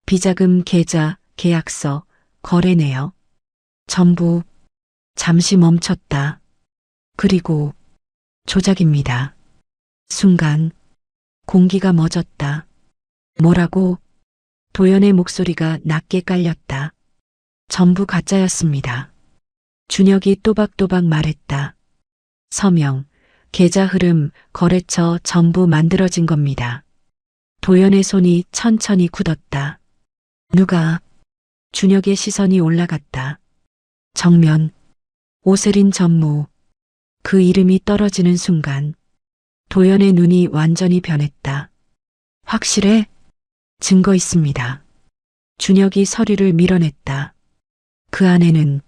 비자금 계좌, 계약서, 거래 내역. 전부. 잠시 멈췄다. 그리고 조작입니다. 순간 공기가 멎었다. 뭐라고? 도연의 목소리가 낮게 깔렸다. 전부 가짜였습니다. 준혁이 또박또박 말했다. 서명, 계좌 흐름, 거래처 전부 만들어진 겁니다. 도연의 손이 천천히 굳었다. 누가? 준혁의 시선이 올라갔다. 정면, 오세린 전무. 그 이름이 떨어지는 순간 도연의 눈이 완전히 변했다. 확실해? 증거 있습니다. 준혁이 서류를 밀어냈다. 그 안에는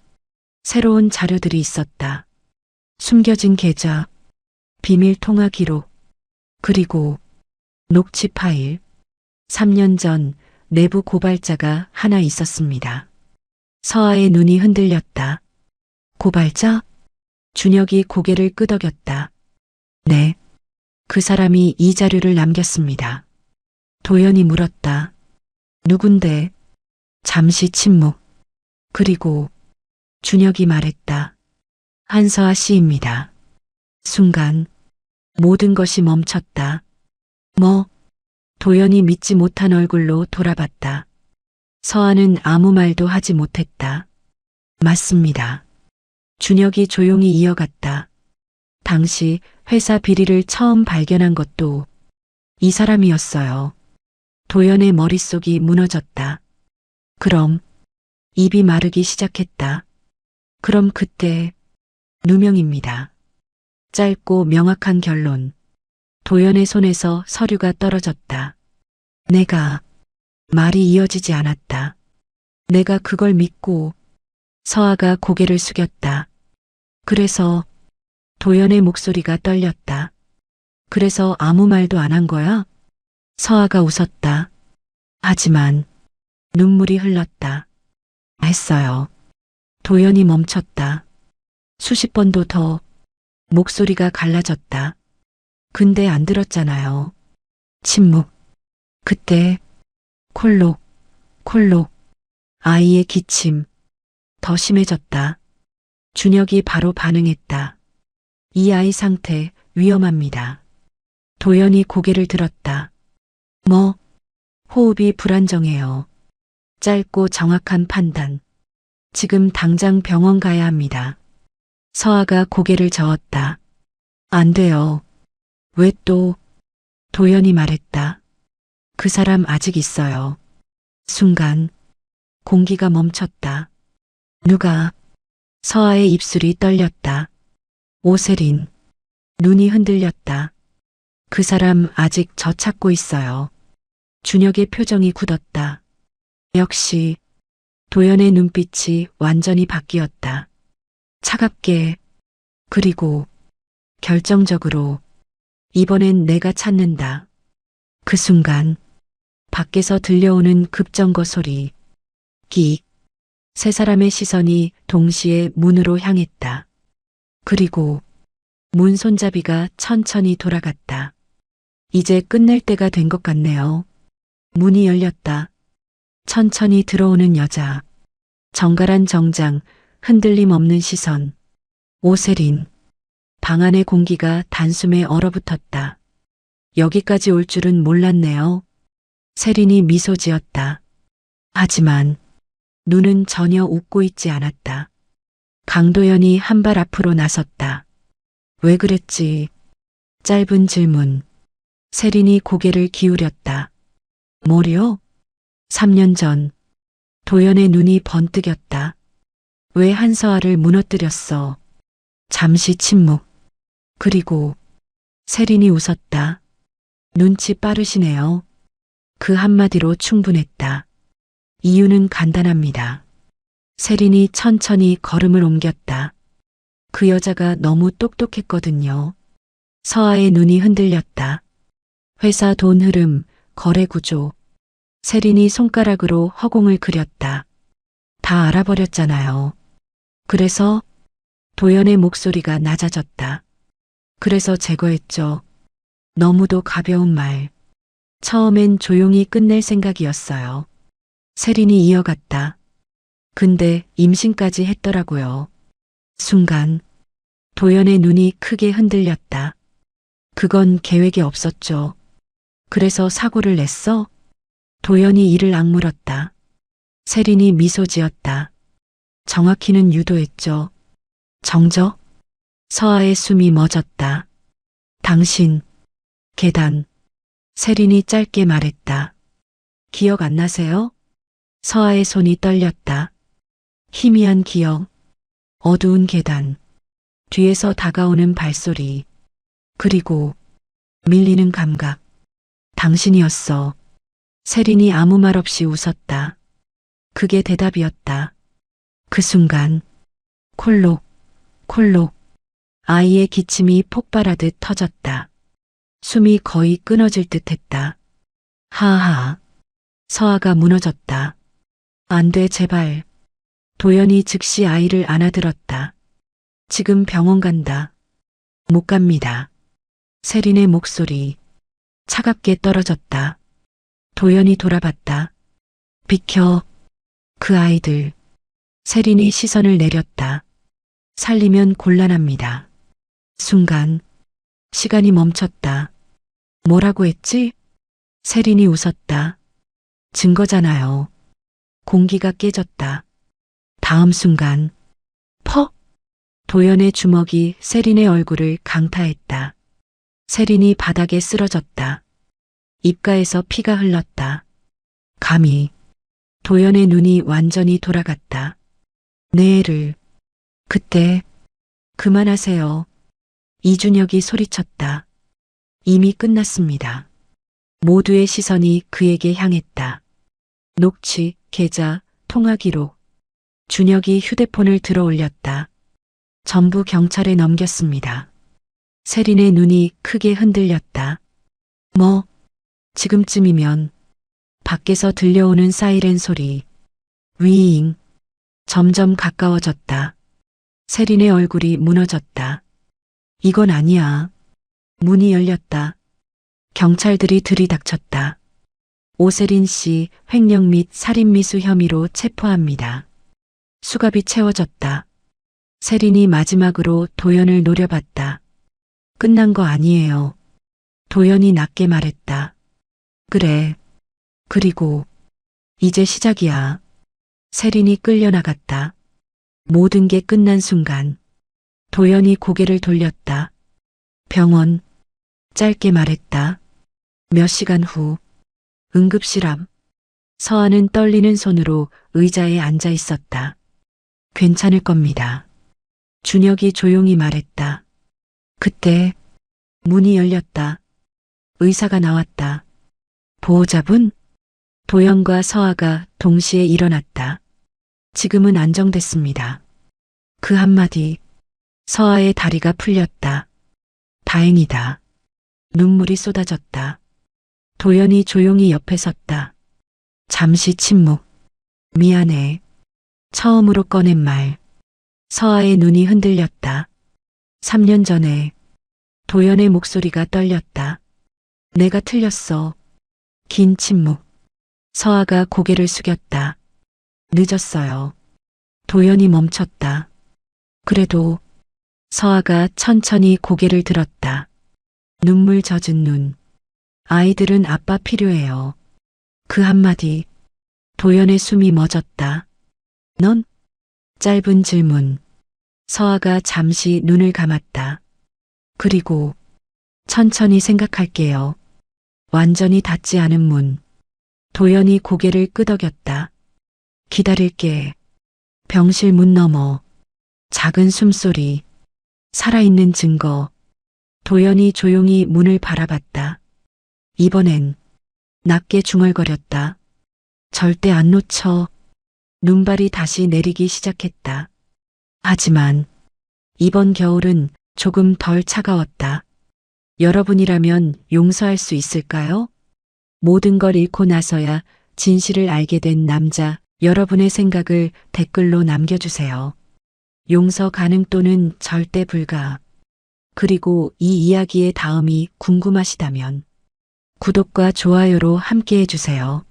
새로운 자료들이 있었다. 숨겨진 계좌, 비밀 통화 기록, 그리고 녹취 파일. 3년 전 내부 고발자가 하나 있었습니다. 서아의 눈이 흔들렸다. 고발자? 준혁이 고개를 끄덕였다. 네. 그 사람이 이 자료를 남겼습니다. 도연이 물었다. 누군데? 잠시 침묵. 그리고 준혁이 말했다. 한서아 씨입니다. 순간 모든 것이 멈췄다. 뭐? 도연이 믿지 못한 얼굴로 돌아봤다. 서아는 아무 말도 하지 못했다. 맞습니다. 준혁이 조용히 이어갔다. 당시 회사 비리를 처음 발견한 것도 이 사람이었어요. 도연의 머릿속이 무너졌다. 그럼 입이 마르기 시작했다. 그럼 그때 누명입니다. 짧고 명확한 결론. 도연의 손에서 서류가 떨어졌다. 내가 말이 이어지지 않았다. 내가 그걸 믿고. 서아가 고개를 숙였다. 그래서 도연의 목소리가 떨렸다. 그래서 아무 말도 안 한 거야? 서아가 웃었다. 하지만 눈물이 흘렀다. 했어요. 도연이 멈췄다. 수십 번도 더 목소리가 갈라졌다. 근데 안 들었잖아요. 침묵. 그때 콜록, 콜록. 아이의 기침. 더 심해졌다. 준혁이 바로 반응했다. 이 아이 상태 위험합니다. 도연이 고개를 들었다. 뭐? 호흡이 불안정해요. 짧고 정확한 판단. 지금 당장 병원 가야 합니다. 서아가 고개를 저었다. 안 돼요. 왜 또? 도연이 말했다. 그 사람 아직 있어요. 순간 공기가 멈췄다. 누가? 서아의 입술이 떨렸다. 오세린. 눈이 흔들렸다. 그 사람 아직 저 찾고 있어요. 준혁의 표정이 굳었다. 역시 도연의 눈빛이 완전히 바뀌었다. 차갑게, 그리고 결정적으로 이번엔 내가 찾는다. 그 순간 밖에서 들려오는 급정거 소리. 끽. 세 사람의 시선이 동시에 문으로 향했다. 그리고 문 손잡이가 천천히 돌아갔다. 이제 끝낼 때가 된 것 같네요. 문이 열렸다. 천천히 들어오는 여자. 정갈한 정장, 흔들림 없는 시선. 오세린. 방 안의 공기가 단숨에 얼어붙었다. 여기까지 올 줄은 몰랐네요. 세린이 미소 지었다. 하지만 눈은 전혀 웃고 있지 않았다. 강도연이 한 발 앞으로 나섰다. 왜 그랬지? 짧은 질문. 세린이 고개를 기울였다. 뭐요? 3년 전 도연의 눈이 번뜩였다. 왜 한서아를 무너뜨렸어? 잠시 침묵. 그리고 세린이 웃었다. 눈치 빠르시네요. 그 한마디로 충분했다. 이유는 간단합니다. 세린이 천천히 걸음을 옮겼다. 그 여자가 너무 똑똑했거든요. 서아의 눈이 흔들렸다. 회사 돈 흐름, 거래 구조. 세린이 손가락으로 허공을 그렸다. 다 알아버렸잖아요. 그래서 도연의 목소리가 낮아졌다. 그래서 제거했죠. 너무도 가벼운 말. 처음엔 조용히 끝낼 생각이었어요. 세린이 이어갔다. 근데 임신까지 했더라고요. 순간 도연의 눈이 크게 흔들렸다. 그건 계획에 없었죠. 그래서 사고를 냈어? 도연이 이를 악물었다. 세린이 미소 지었다. 정확히는 유도했죠. 정적? 서아의 숨이 멎었다. 당신, 계단. 세린이 짧게 말했다. 기억 안 나세요? 서아의 손이 떨렸다. 희미한 기억. 어두운 계단. 뒤에서 다가오는 발소리. 그리고 밀리는 감각. 당신이었어. 세린이 아무 말 없이 웃었다. 그게 대답이었다. 그 순간 콜록, 콜록. 아이의 기침이 폭발하듯 터졌다. 숨이 거의 끊어질 듯 했다. 하하. 서아가 무너졌다. 안 돼, 제발. 도연이 즉시 아이를 안아들었다. 지금 병원 간다. 못 갑니다. 세린의 목소리 차갑게 떨어졌다. 도연이 돌아봤다. 비켜. 그 아이들. 세린이 시선을 내렸다. 살리면 곤란합니다. 순간 시간이 멈췄다. 뭐라고 했지? 세린이 웃었다. 증거잖아요. 공기가 깨졌다. 다음 순간 퍽! 도연의 주먹이 세린의 얼굴을 강타했다. 세린이 바닥에 쓰러졌다. 입가에서 피가 흘렀다. 감히. 도연의 눈이 완전히 돌아갔다. 내 애를. 그때 그만하세요. 이준혁이 소리쳤다. 이미 끝났습니다. 모두의 시선이 그에게 향했다. 녹취, 계좌, 통화 기록. 준혁이 휴대폰을 들어 올렸다. 전부 경찰에 넘겼습니다. 세린의 눈이 크게 흔들렸다. 뭐, 지금쯤이면. 밖에서 들려오는 사이렌 소리. 위잉. 점점 가까워졌다. 세린의 얼굴이 무너졌다. 이건 아니야. 문이 열렸다. 경찰들이 들이닥쳤다. 오세린 씨 횡령 및 살인미수 혐의로 체포합니다. 수갑이 채워졌다. 세린이 마지막으로 도연을 노려봤다. 끝난 거 아니에요. 도연이 낮게 말했다. 그래. 그리고 이제 시작이야. 세린이 끌려나갔다. 모든 게 끝난 순간 도연이 고개를 돌렸다. 병원. 짧게 말했다. 몇 시간 후 응급실 앞. 서아는 떨리는 손으로 의자에 앉아 있었다. 괜찮을 겁니다. 준혁이 조용히 말했다. 그때 문이 열렸다. 의사가 나왔다. 보호자분? 도연과 서아가 동시에 일어났다. 지금은 안정됐습니다. 그 한마디. 서아의 다리가 풀렸다. 다행이다. 눈물이 쏟아졌다. 도연이 조용히 옆에 섰다. 잠시 침묵. 미안해. 처음으로 꺼낸 말. 서아의 눈이 흔들렸다. 3년 전에 도연의 목소리가 떨렸다. 내가 틀렸어. 긴 침묵. 서아가 고개를 숙였다. 늦었어요. 도연이 멈췄다. 그래도 서아가 천천히 고개를 들었다. 눈물 젖은 눈. 아이들은 아빠 필요해요. 그 한마디. 도연의 숨이 멎었다. 넌? 짧은 질문. 서아가 잠시 눈을 감았다. 그리고 천천히 생각할게요. 완전히 닫지 않은 문. 도연이 고개를 끄덕였다. 기다릴게. 병실 문 너머. 작은 숨소리. 살아있는 증거. 도연이 조용히 문을 바라봤다. 이번엔 낮게 중얼거렸다. 절대 안 놓쳐. 눈발이 다시 내리기 시작했다. 하지만 이번 겨울은 조금 덜 차가웠다. 여러분이라면 용서할 수 있을까요? 모든 걸 잃고 나서야 진실을 알게 된 남자, 여러분의 생각을 댓글로 남겨주세요. 용서 가능 또는 절대 불가. 그리고 이 이야기의 다음이 궁금하시다면 구독과 좋아요로 함께 해주세요.